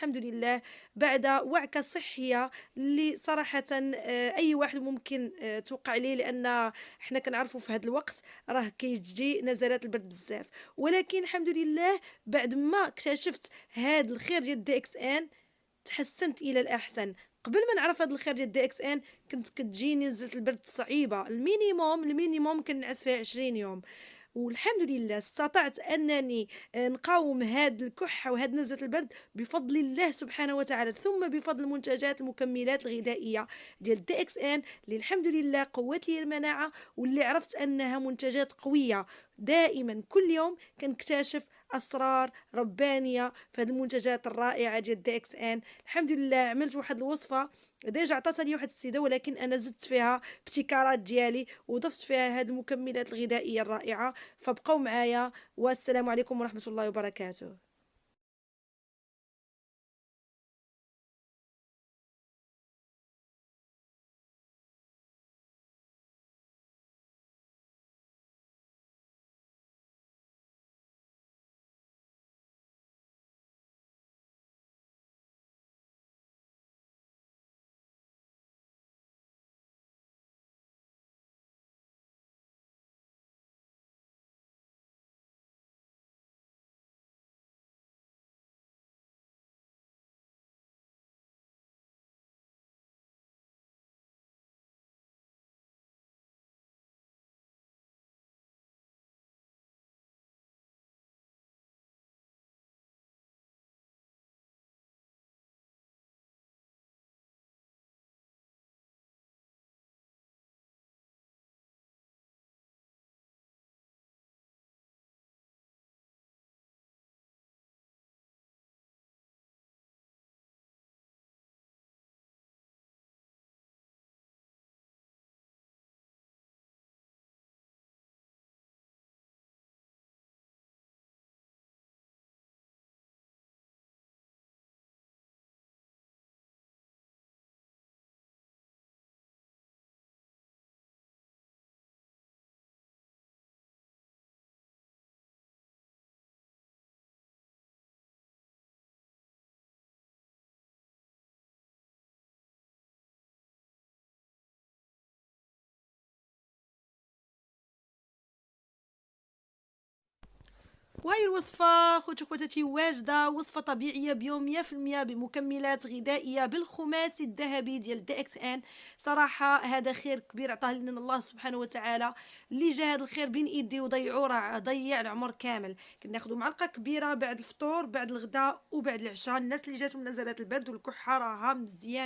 الحمد لله بعد وعكة صحية اللي صراحةً أي واحد ممكن توقع عليه، لأن حنا كنعرفوا في هذا الوقت راه كيجي نزلات البرد بزاف، ولكن الحمد لله بعد ما اكتشفت هذا الخير ديال DXN تحسنت إلى الأحسن. قبل ما نعرف هذا الخير ديال DXN كنت كتجيني نزلة البرد صعيبة، المينيموم كنعس فيها 20 يوم، والحمد لله استطعت أنني نقاوم هاد الكحة وهاد نزلة البرد بفضل الله سبحانه وتعالى، ثم بفضل منتجات المكملات الغذائية ديال DXN اللي الحمد لله قوت لي المناعة، واللي عرفت أنها منتجات قوية. دائما كل يوم كنكتشف أسرار ربانية في هذه المنتجات الرائعة ديال DXN. الحمد لله عملت واحد الوصفة ديجا عطاتها لي واحد السيدة، ولكن أنا زدت فيها ابتكارات ديالي وضفت فيها هذه المكملات الغذائية الرائعة. فابقوا معايا، والسلام عليكم ورحمة الله وبركاته. وهي الوصفة خوتي خواتاتي واجدة، وصفة طبيعية بيوم 100% بمكملات غذائية بالخماسي الذهبي ديال DXN. صراحة هذا خير كبير عطاه لنا الله سبحانه وتعالى، اللي جا هذا الخير بين ايدي وضيعوه راه ضيع العمر كامل. كناخدو معلقة كبيرة بعد الفطور بعد الغداء وبعد العشاء، الناس اللي جاتهم نزلات البرد والكحة راها مزيانة.